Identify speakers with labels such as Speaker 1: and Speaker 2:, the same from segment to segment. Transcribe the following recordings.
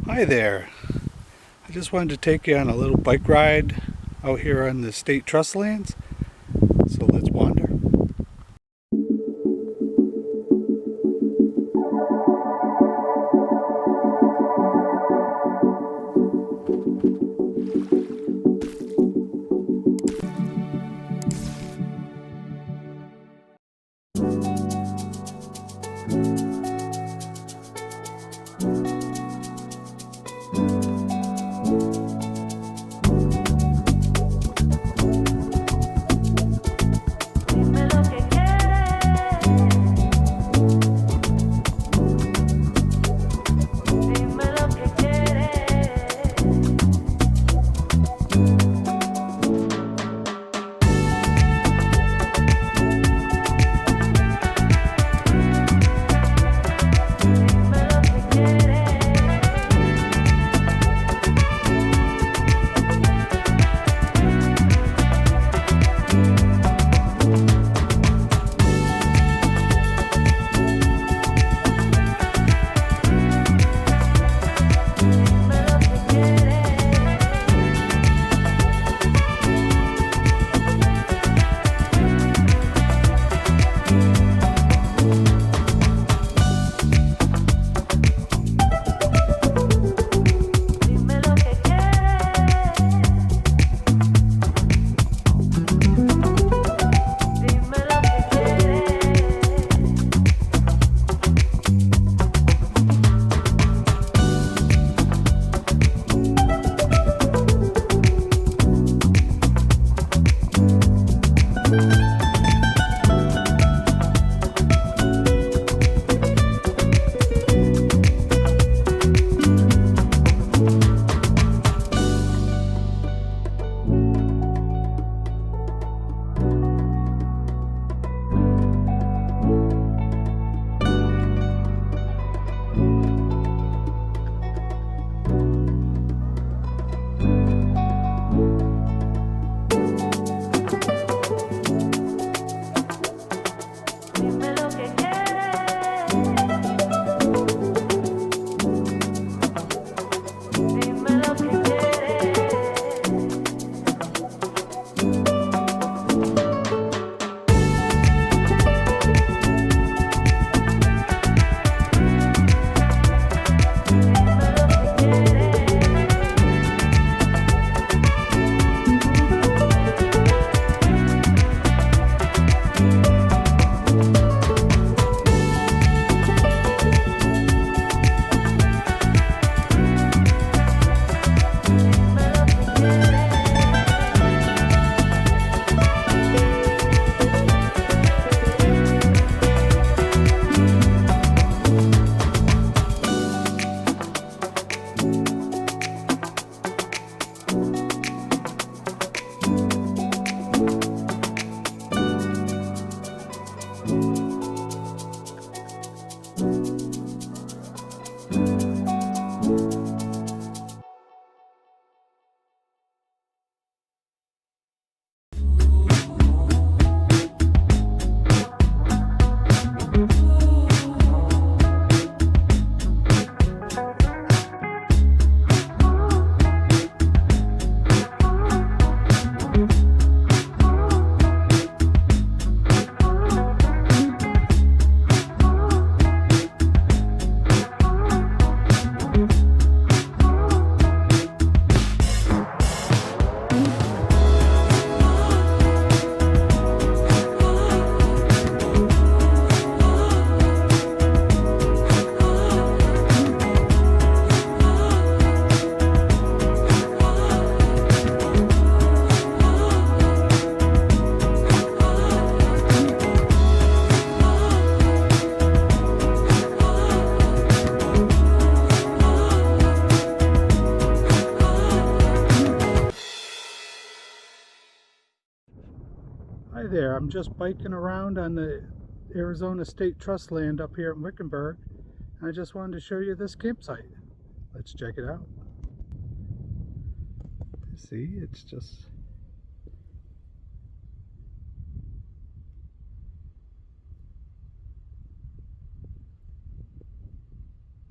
Speaker 1: Hi there. I just wanted to take you on a little bike ride out here on the state trust lands. So let's wander. Hi there, I'm just biking around on the Arizona State Trust land up here in Wickenburg. I just wanted to show you this campsite. Let's check it out. See, it's just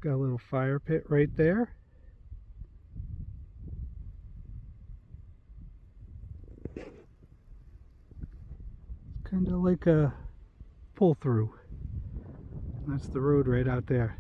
Speaker 1: got a little fire pit right there. Kind of like a pull through. That's the road right out there.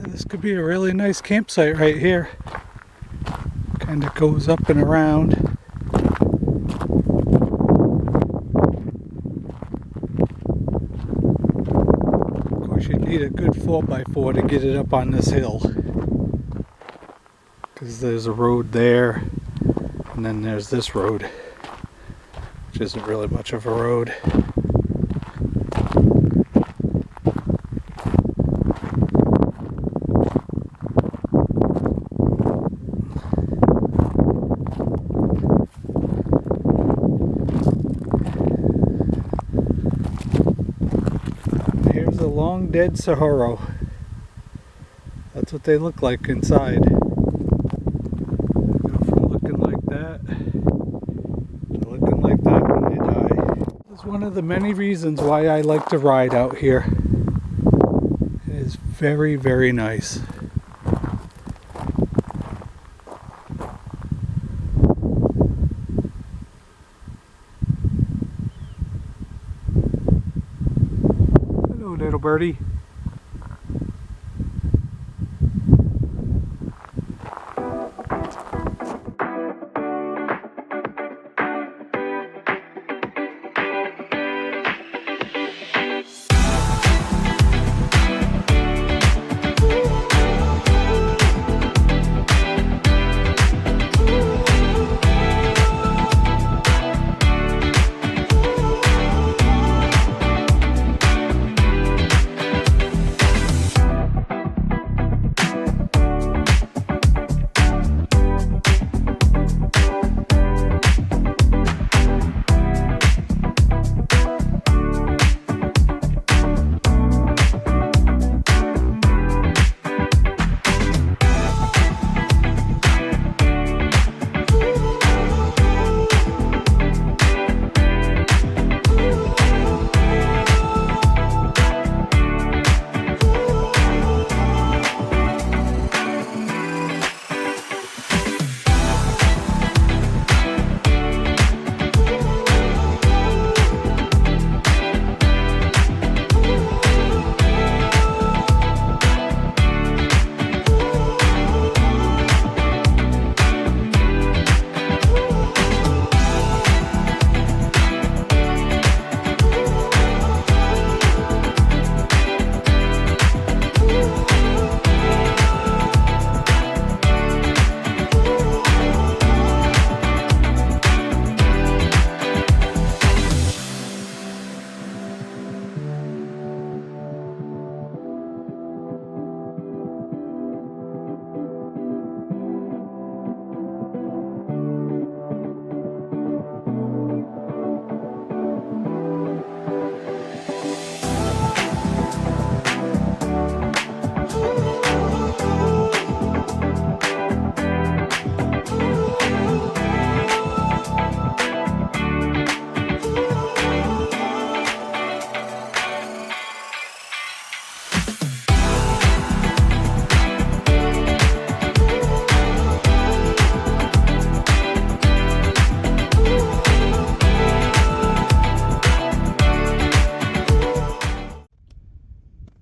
Speaker 1: This could be a really nice campsite right here. Kind of goes up and around. Of course, you need a good 4x4 to get it up on this hill, because there's a road there, and then there's this road, which isn't really much of a road. Here's a long dead Sahara. That's what they look like inside. Go from looking like that to looking like that when they die. This is one of the many reasons why I like to ride out here. It is very, very nice. Hello, little birdie.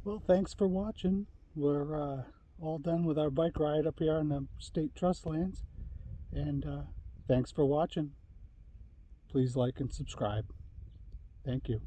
Speaker 1: Well, thanks for watching. We're all done with our bike ride up here on the state trust lands. And thanks for watching. Please like and subscribe. Thank you.